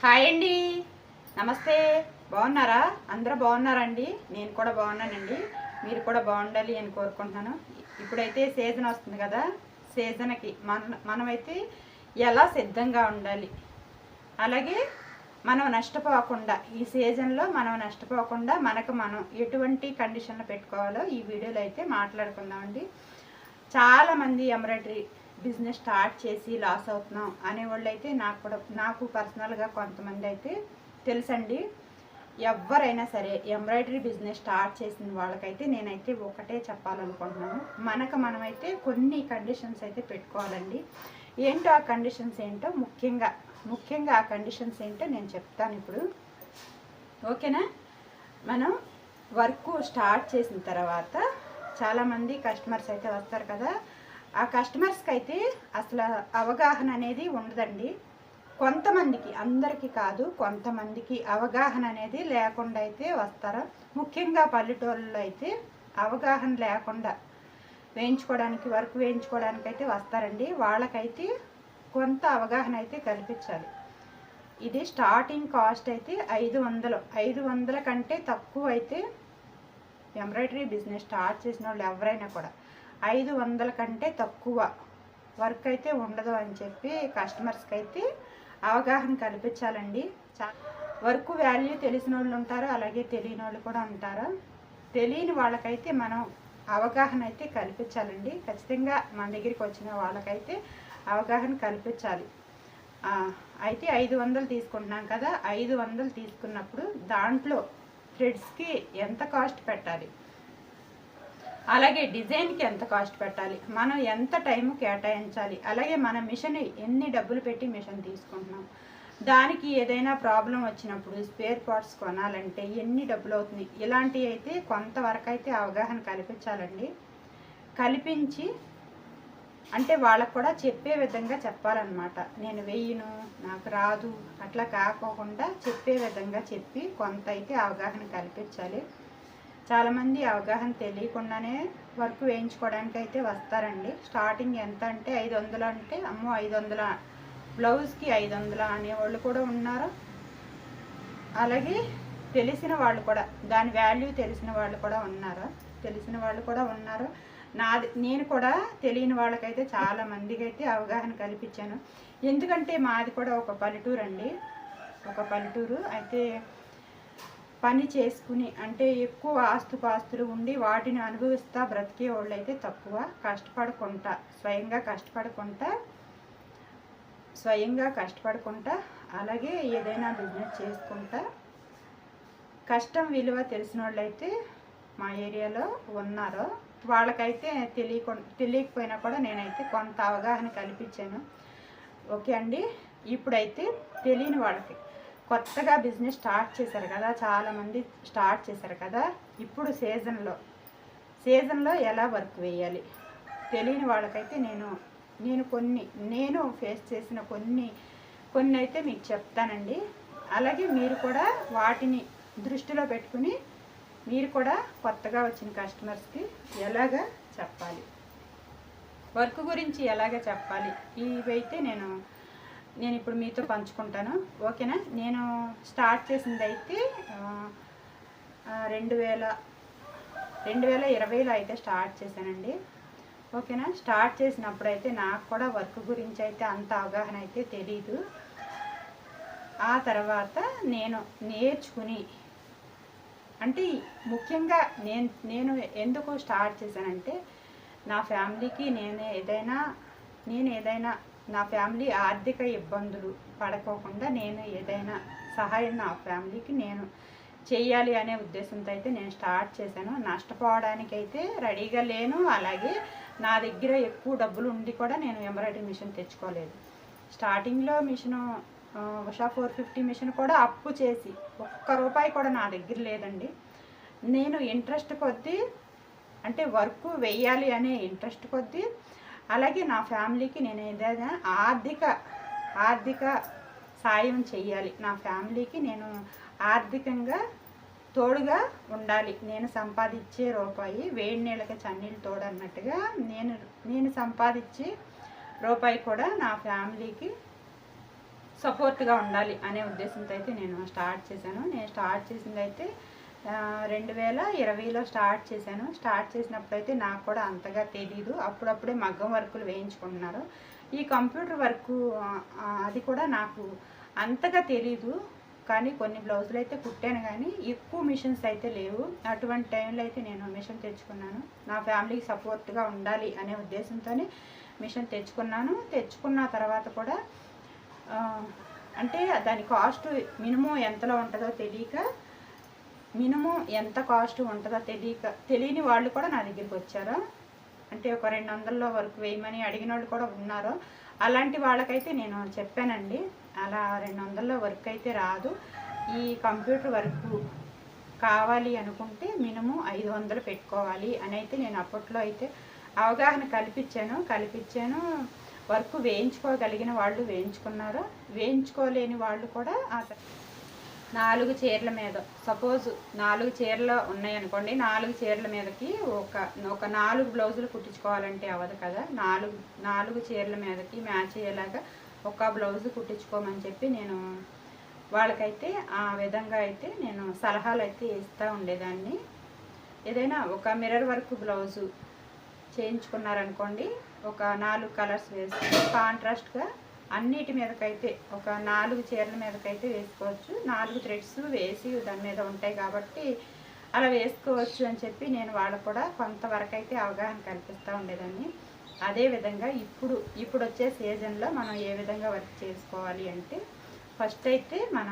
Hi అండి, నమస్తే. బాగున్నారా? అందరూ బాగున్నారండి? నేను కూడా బాగున్నానండి. మీరు కూడా బాగుండాలి అని కోరుకుంటున్నాను. ఇప్పుడైతే సీజన్ వస్తుంది కదా, సీజన్కి మనమైతే ఎలా సిద్ధంగా ఉండాలి, అలాగే మనం నష్టపోకుండా, ఈ సీజన్లో మనం నష్టపోకుండా మనకు మనం ఎటువంటి కండిషన్లు పెట్టుకోవాలో ఈ వీడియోలో అయితే మాట్లాడుకుందామండి. చాలామంది ఎంబ్రాయిడరీ బిజినెస్ స్టార్ట్ చేసి లాస్ అవుతున్నాం అనేవాళ్ళు అయితే నాకు పర్సనల్గా కొంతమంది అయితే తెలుసండి. ఎవరైనా సరే ఎంబ్రాయిడరీ బిజినెస్ స్టార్ట్ చేసిన వాళ్ళకైతే నేనైతే ఒకటే చెప్పాలనుకుంటున్నాను, మనమైతే కొన్ని కండిషన్స్ అయితే పెట్టుకోవాలండి. ఏంటో ఆ కండిషన్స్ ఏంటో ముఖ్యంగా ఆ కండిషన్స్ ఏంటో నేను చెప్తాను ఇప్పుడు, ఓకేనా? మనం వర్క్ స్టార్ట్ చేసిన తర్వాత చాలామంది కస్టమర్స్ అయితే వస్తారు కదా, ఆ కస్టమర్స్కి అయితే అసలు అవగాహన అనేది ఉండదండి. కొంతమందికి, అందరికీ కాదు, కొంతమందికి అవగాహన అనేది లేకుండా అయితే వస్తారు. ముఖ్యంగా పల్లెటూళ్ళలో అయితే అవగాహన లేకుండా వర్క్ వేయించుకోవడానికి అయితే వస్తారండి. వాళ్ళకైతే కొంత అవగాహన అయితే కల్పించాలి. ఇది స్టార్టింగ్ కాస్ట్ అయితే 500 కంటే తక్కువ అయితే ఎంబ్రాయిడరీ బిజినెస్ స్టార్ట్ చేసిన వాళ్ళు ఎవరైనా కూడా 500 కంటే తక్కువ వర్క్ అయితే ఉండదు అని చెప్పి కస్టమర్స్కి అయితే అవగాహన కల్పించాలండి. వర్క్ వాల్యూ తెలిసిన వాళ్ళు ఉంటారు, అలాగే తెలియని వాళ్ళు కూడా ఉంటారు. తెలియని వాళ్ళకైతే మనం అవగాహన అయితే కల్పించాలండి. ఖచ్చితంగా మన దగ్గరికి వచ్చిన వాళ్ళకైతే అవగాహన కల్పించాలి. అయితే 500 తీసుకుంటున్నాం కదా, 500 తీసుకున్నప్పుడు దాంట్లో థ్రెడ్స్కి ఎంత కాస్ట్ పెట్టాలి, అలాగే డిజైన్కి ఎంత కాస్ట్ పెట్టాలి, మనం ఎంత టైం కేటాయించాలి, అలాగే మన మిషన్ ఎన్ని డబ్బులు పెట్టి మిషన్ తీసుకుంటున్నాం, దానికి ఏదైనా ప్రాబ్లం వచ్చినప్పుడు స్పేర్ పార్ట్స్ కొనాలంటే ఎన్ని డబ్బులు అవుతుంది, ఇలాంటివి అయితే కొంతవరకు అయితే అవగాహన కల్పించాలండి. కల్పించి అంటే వాళ్ళకు కూడా చెప్పే విధంగా చెప్పాలన్నమాట. నేను వెయ్యను, నాకు రాదు, అట్లా కాకోకుండా చెప్పే విధంగా చెప్పి కొంత అయితే అవగాహన కల్పించాలి. చాలామంది అవగాహన తెలియకుండానే వర్క్ వేయించుకోవడానికి అయితే వస్తారండి. స్టార్టింగ్ ఎంత అంటే 500 అంటే అమ్మో 500 బ్లౌజ్కి 500 అనేవాళ్ళు కూడా ఉన్నారు. అలాగే తెలిసిన వాళ్ళు కూడా, దాని వాల్యూ తెలిసిన వాళ్ళు కూడా ఉన్నారు. నేను కూడా తెలియని వాళ్ళకైతే చాలా మందికి అయితే అవగాహన కల్పించాను. ఎందుకంటే మాది కూడా ఒక పల్లెటూరు అయితే పని చేసుకుని, అంటే ఎక్కువ ఆస్తుపాస్తులు ఉండి వాటిని అనుభవిస్తూ బ్రతికే వాళ్ళు అయితే తక్కువ. స్వయంగా కష్టపడుకుంటా అలాగే ఏదైనా బిజినెస్ చేసుకుంటా కష్టం విలువ తెలిసిన వాళ్ళు అయితే మా ఏరియాలో ఉన్నారు. వాళ్ళకైతే తెలియకపోయినా కూడా నేనైతే కొంత అవగాహన కల్పించాను. ఓకే అండి. ఇప్పుడైతే తెలియని వాళ్ళకి, కొత్తగా బిజినెస్ స్టార్ట్ చేశారు కదా, చాలామంది స్టార్ట్ చేశారు కదా, ఇప్పుడు సీజన్లో ఎలా వర్క్ వేయాలి తెలియని వాళ్ళకైతే నేను ఫేస్ చేసిన కొన్ని అయితే మీకు చెప్తానండి. అలాగే మీరు కూడా వాటిని దృష్టిలో పెట్టుకుని మీరు కూడా కొత్తగా వచ్చిన కస్టమర్స్కి ఎలాగ చెప్పాలి, వర్క్ గురించి ఎలాగ చెప్పాలి, ఇవైతే నేను ఇప్పుడు మీతో పంచుకుంటాను, ఓకేనా? నేను స్టార్ట్ చేసింది అయితే 2020లో అయితే స్టార్ట్ చేశానండి, ఓకేనా? స్టార్ట్ చేసినప్పుడు అయితే నాకు కూడా వర్క్ గురించి అయితే అంత అవగాహన అయితే తెలీదు. ఆ తర్వాత నేను నేర్చుకుని, అంటే ముఖ్యంగా నేను ఎందుకు స్టార్ట్ చేశానంటే, నా ఫ్యామిలీకి నేను ఏదైనా నా ఫ్యామిలీ ఆర్థిక ఇబ్బందులు పడుకోకుండా నేను ఏదైనా సహాయం నా ఫ్యామిలీకి నేను చెయ్యాలి అనే ఉద్దేశంతో అయితే నేను స్టార్ట్ చేశాను. నష్టపోవడానికి అయితే రెడీగా లేను, అలాగే నా దగ్గర ఎక్కువ డబ్బులు ఉండి కూడా నేను ఎంబ్రాయిడరీ మిషన్ తెచ్చుకోలేదు. స్టార్టింగ్లో మిషను ఉషా 450 మిషన్ కూడా అప్పు చేసి ₹1 కూడా నా దగ్గర లేదండి. నేను ఇంట్రెస్ట్ కొద్దీ, అంటే వర్క్ వెయ్యాలి అనే ఇంట్రెస్ట్ కొద్దీ, అలాగే నా ఫ్యామిలీకి నేను ఏదైనా ఆర్థిక సాయం చెయ్యాలి, నా ఫ్యామిలీకి నేను ఆర్థికంగా తోడుగా ఉండాలి, నేను సంపాదించే రూపాయి వేడి నీళ్ళకి చన్నీళ్ళు తోడు అన్నట్టుగా నేను సంపాదించే రూపాయి కూడా నా ఫ్యామిలీకి సపోర్ట్గా ఉండాలి అనే ఉద్దేశంతో అయితే నేను స్టార్ట్ చేశాను. నేను స్టార్ట్ చేసింది అయితే 2020లో స్టార్ట్ చేశాను. స్టార్ట్ చేసినప్పుడు అయితే నాకు కూడా అంతగా తెలీదు. అప్పుడప్పుడే మగ్గం వర్కులు వేయించుకుంటున్నారు. ఈ కంప్యూటర్ వర్కు అది కూడా నాకు అంతగా తెలీదు. కానీ కొన్ని బ్లౌజులు అయితే కుట్టాను, కానీ ఎక్కువ మిషన్స్ అయితే లేవు. అటువంటి టైంలో అయితే నేను మిషన్ తెచ్చుకున్నాను. నా ఫ్యామిలీకి సపోర్ట్గా ఉండాలి అనే ఉద్దేశంతోనే మిషన్ తెచ్చుకున్నాను. తెచ్చుకున్న తర్వాత కూడా అంటే దాని కాస్ట్ మినిమం ఎంతలో ఉంటుందో తెలియక, మినిమం ఎంత కాస్ట్ ఉంటుందో తెలియని వాళ్ళు కూడా నా దగ్గరికి వచ్చారు. అంటే ఒక 200లో వర్క్ వేయమని అడిగిన వాళ్ళు కూడా ఉన్నారు. అలాంటి వాళ్ళకైతే నేను చెప్పానండి, అలా 200లో వర్క్ అయితే రాదు. ఈ కంప్యూటర్ వర్క్ కావాలి అనుకుంటే మినిమం 500 పెట్టుకోవాలి అని అయితే నేను అప్పట్లో అయితే అవగాహన కల్పించాను. వర్క్ వేయించుకోగలిగిన వాళ్ళు వేయించుకున్నారు. వేయించుకోలేని వాళ్ళు కూడా 4 చీరల మీద, సపోజ్ 4 చీరలు ఉన్నాయనుకోండి, 4 చీరల మీదకి ఒక 4 బ్లౌజులు కుట్టించుకోవాలంటే అవ్వదు కదా. 4 చీరల మీదకి మ్యాచ్ అయ్యేలాగా ఒక బ్లౌజు కుట్టించుకోమని చెప్పి నేను వాళ్ళకైతే ఆ విధంగా అయితే నేను సలహాలు అయితే ఇస్తూ ఉండేదాన్ని. ఏదైనా ఒక మిర్రర్ వర్క్ బ్లౌజు చేయించుకున్నారనుకోండి, ఒక 4 కలర్స్ వేసుకుని కాంట్రాస్ట్గా అన్నిటి మీదకైతే ఒక 4 చీరల మీదకైతే వేసుకోవచ్చు. 4 థ్రెడ్స్ వేసి దాని మీద ఉంటాయి కాబట్టి అలా వేసుకోవచ్చు అని చెప్పి నేను వాళ్ళకు కూడా కొంతవరకు అయితే అవగాహన కల్పిస్తూ ఉండేదాన్ని. అదేవిధంగా ఇప్పుడు వచ్చే సీజన్లో మనం ఏ విధంగా వర్క్ చేసుకోవాలి అంటే, ఫస్ట్ అయితే మన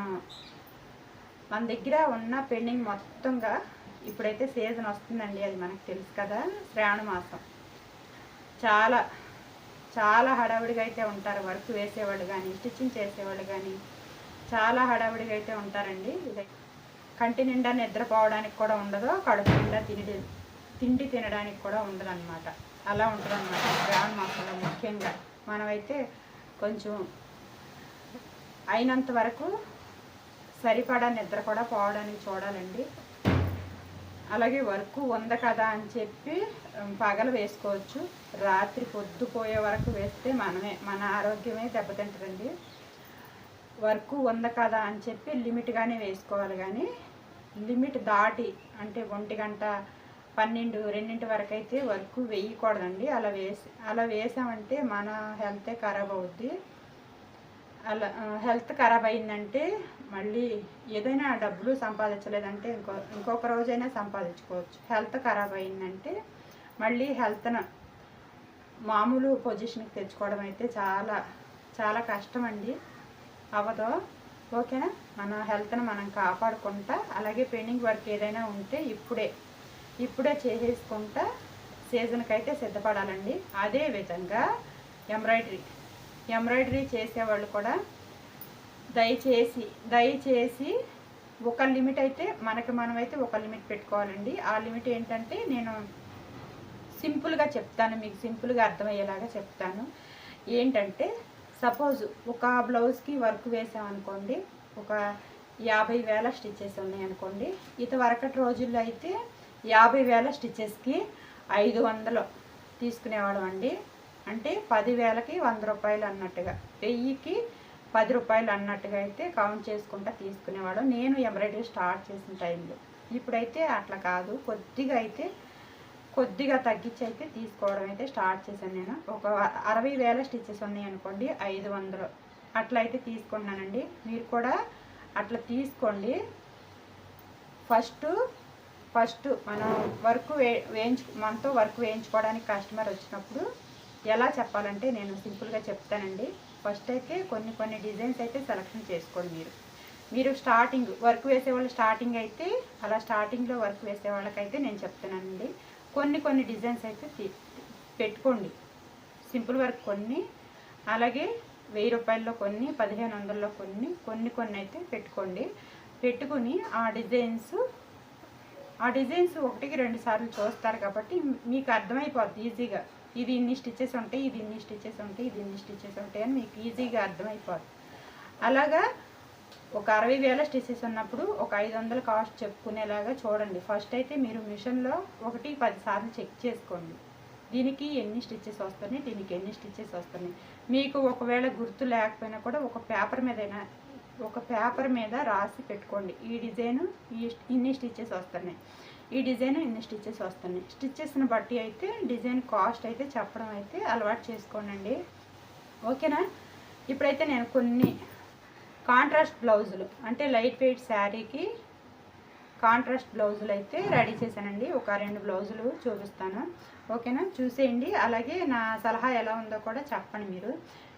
దగ్గర ఉన్న పెండింగ్ మొత్తంగా, ఇప్పుడైతే సీజన్ వస్తుందండి, అది మనకు తెలుసు కదా, శ్రావణ మాసం. చాలా చాలా హడావిడిగా అయితే ఉంటారు వర్క్ వేసేవాళ్ళు కానీ, స్టిచ్చింగ్ చేసేవాళ్ళు కానీ చాలా హడావిడిగా అయితే ఉంటారండి. కంటి నిండా నిద్రపోవడానికి కూడా ఉండదు, కడుపు నిండా తిండి తినడానికి కూడా ఉండదు అనమాట. అలా ఉంటుంది అనమాట శ్రావణ మాసంలో. ముఖ్యంగా మనమైతే కొంచెం అయినంత వరకు సరిపడా నిద్ర కూడా పోవడానికి చూడాలండి. అలాగే వర్క్ ఉంది కదా అని చెప్పి పగలు వేసుకోవచ్చు. రాత్రి పొద్దుపోయే వరకు వేస్తే మన ఆరోగ్యమే దెబ్బతింటుందండి. వర్క్ ఉంది కదా అని చెప్పి లిమిట్గానే వేసుకోవాలి, కానీ లిమిట్ దాటి అంటే 1 గంట 12, 2 వరకు అయితే వర్క్ వేయకూడదండి. అలా వేసామంటే మన హెల్తే ఖరాబ్ అవుద్ది. అలా హెల్త్ ఖరాబ్ అయిందంటే మళ్ళీ ఏదైనా డబ్బులు సంపాదించలేదంటే ఇంకొక రోజైనా సంపాదించుకోవచ్చు. హెల్త్ ఖరాబ్ అయిందంటే మళ్ళీ హెల్త్ను మామూలు పొజిషన్కి తెచ్చుకోవడం అయితే చాలా చాలా కష్టం అండి, అవ్వదు. ఓకేనా, మన హెల్త్ను మనం కాపాడుకుంటా, అలాగే పెండింగ్ వర్క్ ఏదైనా ఉంటే ఇప్పుడే చేసేసుకుంటా సీజన్కి అయితే సిద్ధపడాలండి. అదేవిధంగా ఎంబ్రాయిడరీ చేసేవాళ్ళు కూడా దయచేసి ఒక లిమిట్ అయితే మనమైతే ఒక లిమిట్ పెట్టుకోవాలండి. ఆ లిమిట్ ఏంటంటే, నేను సింపుల్గా చెప్తాను, మీకు సింపుల్గా అర్థమయ్యేలాగా చెప్తాను. ఏంటంటే, సపోజ్ ఒక బ్లౌజ్కి వర్క్ వేసామనుకోండి, ఒక 50,000 స్టిచ్చెస్ ఉన్నాయనుకోండి. ఇదివరకటి రోజుల్లో అయితే 50,000 స్టిచ్చెస్కి 500 తీసుకునేవాళ్ళం అండి. అంటే 10,000కి 100 రూపాయలు అన్నట్టుగా, 1000కి 10 రూపాయలు అన్నట్టుగా అయితే కౌంట్ చేసుకుంటా తీసుకునేవాడు నేను ఎంబ్రాయిడరీ స్టార్ట్ చేసిన టైంలో. ఇప్పుడైతే అట్లా కాదు, కొద్దిగా తగ్గించి అయితే తీసుకోవడం అయితే స్టార్ట్ చేశాను నేను. ఒక 60,000 స్టిచ్చెస్ ఉన్నాయి అనుకోండి, 500 అట్లా అయితే తీసుకున్నానండి. మీరు కూడా అట్లా తీసుకోండి. ఫస్ట్ మనం మనతో వర్క్ వేయించుకోవడానికి కస్టమర్ వచ్చినప్పుడు ఎలా చెప్పాలంటే నేను సింపుల్గా చెప్తానండి. ఫస్ట్ అయితే కొన్ని డిజైన్స్ అయితే సెలెక్షన్ చేసుకోండి. మీరు స్టార్టింగ్ వర్క్ వేసేవాళ్ళు స్టార్టింగ్ అయితే అలా స్టార్టింగ్లో వర్క్ వేసే వాళ్ళకైతే నేను చెప్తానండి, కొన్ని డిజైన్స్ అయితే పెట్టుకోండి. సింపుల్ వర్క్ కొన్ని, అలాగే 1000 రూపాయల్లో కొన్ని, 1500లో కొన్ని అయితే పెట్టుకోండి. పెట్టుకుని ఆ డిజైన్స్ 1కి 2 సార్లు చూస్తారు కాబట్టి మీకు అర్థమైపోద్ది ఈజీగా. ఇది ఇన్ని స్టిచ్చెస్ ఉంటాయి, ఇది ఇన్ని స్టిచ్చెస్ ఉంటాయి, ఇది ఇన్ని స్టిచ్చెస్ ఉంటాయి అని మీకు ఈజీగా అర్థమైపోద్ది. అలాగా ఒక 60,000 స్టిచ్చెస్ ఉన్నప్పుడు ఒక 500 కాస్ట్ చెప్పుకునేలాగా చూడండి. ఫస్ట్ అయితే మీరు మిషన్లో 1-10 సార్లు చెక్ చేసుకోండి. దీనికి ఎన్ని స్టిచ్చెస్ వస్తున్నాయి, దీనికి ఎన్ని స్టిచ్చెస్ వస్తున్నాయి. మీకు ఒకవేళ గుర్తు లేకపోయినా కూడా ఒక పేపర్ మీద రాసి పెట్టుకోండి. ఈ డిజైను ఇన్ని స్టిచ్చెస్ వస్తున్నాయి, ఈ డిజైన్ ఇన్ని స్టిచ్చెస్ వస్తున్నాయి. స్టిచ్చెస్ని బట్టి అయితే డిజైన్ కాస్ట్ అయితే చెప్పడం అయితే అలవాటు చేసుకోండి. ఓకేనా. ఇప్పుడైతే నేను కొన్ని కాంట్రాస్ట్ బ్లౌజులు అంటే లైట్ వెయిట్ శారీకి కాంట్రాస్ట్ బ్లౌజులు అయితే రెడీ చేశానండి. ఒక 2 బ్లౌజులు చూపిస్తాను. ఓకేనా, చూసేయండి. అలాగే నా సలహా ఎలా ఉందో కూడా చెప్పండి మీరు.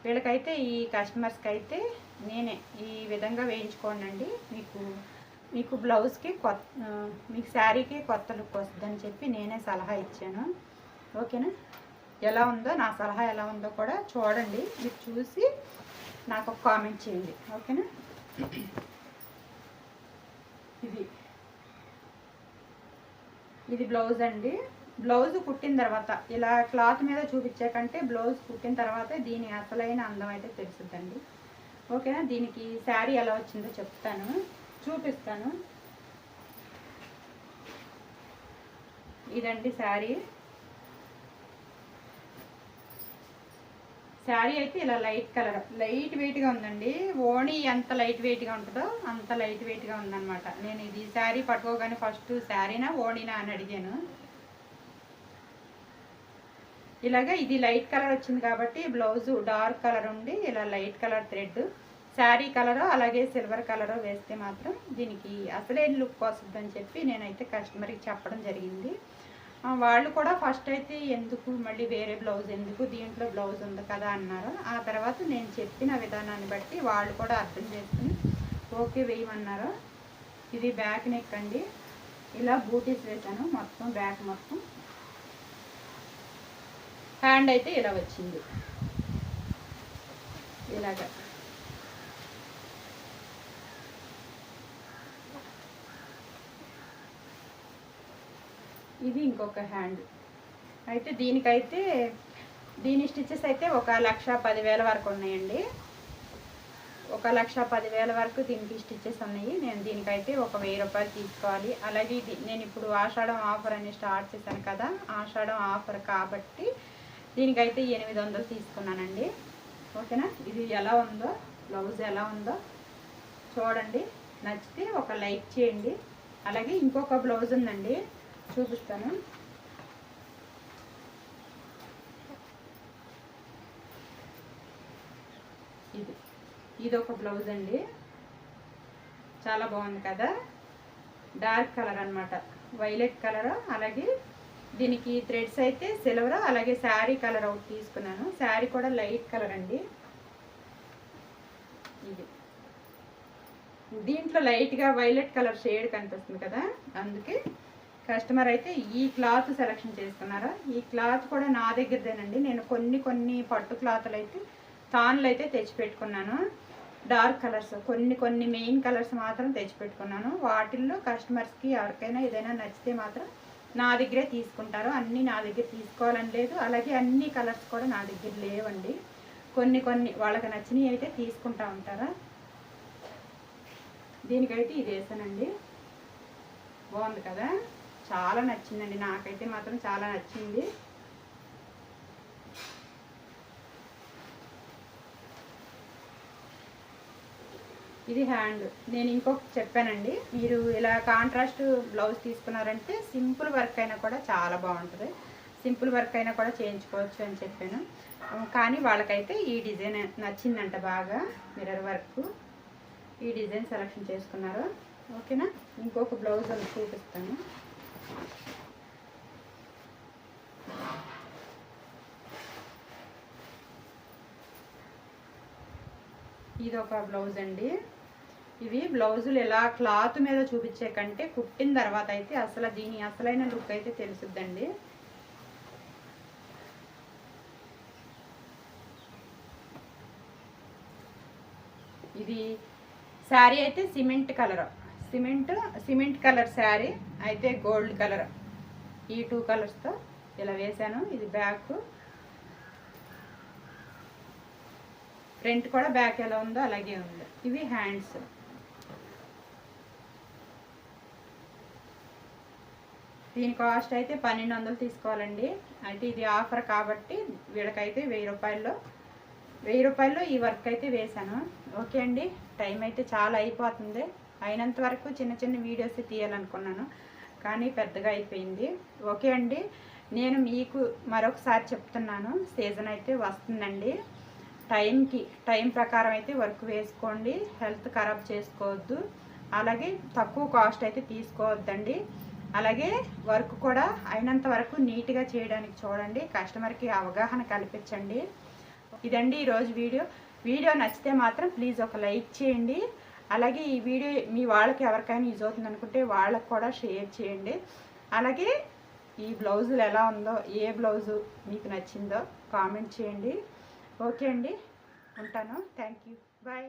వీళ్ళకైతే ఈ కస్టమర్స్కి అయితే నేనే ఈ విధంగా వేయించుకోండి. మీకు బ్లౌజ్కి మీకు శారీకి కొత్త లుక్ వస్తుందని చెప్పి నేనే సలహా ఇచ్చాను. ఓకేనా, ఎలా ఉందో నా సలహా ఎలా ఉందో కూడా చూడండి. మీరు చూసి నాకు ఒక కామెంట్ చేయండి. ఓకేనా. ఇది బ్లౌజ్ అండి. బ్లౌజ్ కుట్టిన తర్వాత ఇలా క్లాత్ మీద చూపించే కంటే బ్లౌజ్ కుట్టిన తర్వాత దీని అసలైన అందం అయితే తెలుస్తుందండి. ఓకేనా. దీనికి శారీ ఎలా వచ్చిందో చెప్తాను, చూపిస్తాను. ఇదండి శారీ. శారీ అయితే ఇలా లైట్ కలర్, లైట్ వెయిట్గా ఉందండి. ఓణి ఎంత లైట్ వెయిట్గా ఉంటుందో అంత లైట్ వెయిట్గా ఉందన్నమాట. నేను ఇది శారీ పట్టుకోగానే ఫస్ట్ శారీనా ఓణినా అని అడిగాను. ఇలాగా ఇది లైట్ కలర్ వచ్చింది కాబట్టి బ్లౌజు డార్క్ కలర్ ఉండి ఇలా light colour thread, sari colour అలాగే సిల్వర్ కలరు వేస్తే మాత్రం దీనికి అసలే లుక్ వస్తుందని చెప్పి నేనైతే కస్టమర్కి చెప్పడం జరిగింది. వాళ్ళు కూడా ఫస్ట్ అయితే ఎందుకు మళ్ళీ వేరే బ్లౌజ్ ఎందుకు, దీంట్లో బ్లౌజ్ ఉంది కదా అన్నారు. ఆ తర్వాత నేను చెప్పిన విధానాన్ని బట్టి వాళ్ళు కూడా అర్థం చేసుకుని ఓకే వేయమన్నారు. ఇది బ్యాక్ నెక్ అండి. ఇలా బూటీస్ వేసాను మొత్తం, బ్యాక్ మొత్తం. హ్యాండ్ అయితే ఇలా వచ్చింది, ఇలాగా. ఇది ఇంకొక హ్యాండ్. అయితే దీనికైతే దీని స్టిచ్చెస్ అయితే 1,10,000 వరకు ఉన్నాయండి. 1,10,000 వరకు దీనికి స్టిచ్చెస్ ఉన్నాయి. నేను దీనికైతే 1,000 రూపాయలు తీసుకోవాలి. అలాగే నేను ఇప్పుడు ఆషాఢం ఆఫర్ అని స్టార్ట్ చేశాను కదా, ఆషాఢం ఆఫర్ కాబట్టి దీనికైతే 800 తీసుకున్నానండి. ఓకేనా. ఇది ఎలా ఉందో, బ్లౌజ్ ఎలా ఉందో చూడండి. నచ్చితే ఒక లైక్ చేయండి. అలాగే ఇంకొక బ్లౌజ్ ఉందండి, చూపిస్తాను. ఇది ఒక బ్లౌజ్ అండి. చాలా బాగుంది కదా, డార్క్ కలర్ అన్నమాట, వైలెట్ కలర్. అలాగే దీనికి థ్రెడ్స్ అయితే సిల్వర్, అలాగే శారీ కలర్ ఒకటి తీసుకున్నాను. శారీ కూడా లైట్ కలర్ అండి. ఇది దీంట్లో లైట్గా వైలెట్ కలర్ షేడ్ కనిపిస్తుంది కదా, అందుకే కస్టమర్ అయితే ఈ క్లాత్ సెలెక్షన్ చేసుకున్నారు. ఈ క్లాత్ కూడా నా దగ్గరదేనండి. నేను కొన్ని పట్టు క్లాత్లు అయితే తాన్లు అయితే తెచ్చిపెట్టుకున్నాను. డార్క్ కలర్స్ కొన్ని మెయిన్ కలర్స్ మాత్రం తెచ్చిపెట్టుకున్నాను. వాటిల్లో కస్టమర్స్కి ఎవరికైనా ఏదైనా నచ్చితే మాత్రం నా దగ్గరే తీసుకుంటారు. అన్నీ నా దగ్గర తీసుకోవాలని లేదు. అలాగే అన్ని కలర్స్ కూడా నా దగ్గర లేవండి. కొన్ని వాళ్ళకి నచ్చినవి అయితే తీసుకుంటా ఉంటారా. దీనికైతే ఇది వేసానండి. బాగుంది కదా, చాలా నచ్చిందండి. నాకైతే మాత్రం చాలా నచ్చింది. ఇది హ్యాండ్. నేను ఇంకొక చెప్పానండి, మీరు ఇలా కాంట్రాస్ట్ బ్లౌజ్ తీసుకున్నారంటే సింపుల్ వర్క్ అయినా కూడా చాలా బాగుంటుంది. సింపుల్ వర్క్ అయినా కూడా చేయించుకోవచ్చు అని చెప్పాను. కానీ వాళ్ళకైతే ఈ డిజైన్ నచ్చిందంట బాగా, మిర్రర్ వర్క్. ఈ డిజైన్ సెలెక్షన్ చేసుకున్నారు. ఓకేనా. ఇంకొక బ్లౌజ్ అని చూపిస్తాను. ఇది ఒక బ్లౌజ్ అండి. ఇవి బ్లౌజులు ఎలా క్లాత్ మీద చూపించే కంటే కుట్టిన తర్వాత అయితే అసలు దీని అసలైన లుక్ అయితే తెలుసుద్దండి. ఇది శారీ అయితే సిమెంట్ కలర్ శారీ అయితే గోల్డ్ కలర్, ఈ 2 కలర్స్తో ఇలా వేసాను. ఇది బ్యాక్, ఫ్రంట్ కూడా బ్యాక్ ఎలా ఉందో అలాగే ఉంది. ఇవి హ్యాండ్స్. దీని కాస్ట్ అయితే 1200 తీసుకోవాలండి. అయితే ఇది ఆఫర్ కాబట్టి వీళ్ళకైతే 1000 రూపాయల్లో ఈ వర్క్ అయితే వేశాను. ఓకే అండి, టైం అయితే చాలా అయిపోతుంది. అయినంత వరకు చిన్న చిన్న వీడియోస్ తీయాలనుకున్నాను, కానీ పెద్దగా అయిపోయింది. ఓకే అండి, నేను మీకు మరొకసారి చెప్తున్నాను, సీజన్ అయితే వస్తుందండి. టైం ప్రకారం అయితే వర్క్ వేసుకోండి, హెల్త్ ఖరాబ్ చేసుకోవద్దు, అలాగే తక్కువ కాస్ట్ అయితే తీసుకోవద్దండి. అలాగే వర్క్ కూడా అయినంత వరకు నీట్గా చేయడానికి చూడండి, కస్టమర్కి అవగాహన కల్పించండి. ఇదండి ఈరోజు వీడియో నచ్చితే మాత్రం ప్లీజ్ ఒక లైక్ చేయండి. అలాగే ఈ వీడియో మీ వాళ్ళకి ఎవరికైనా యూజ్ అవుతుంది అనుకుంటే వాళ్ళకి కూడా షేర్ చేయండి. అలాగే ఈ బ్లౌజులు ఎలా ఉందో, ఏ బ్లౌజు మీకు నచ్చిందో కామెంట్ చేయండి. ఓకే అండి, ఉంటాను. Thank you, bye.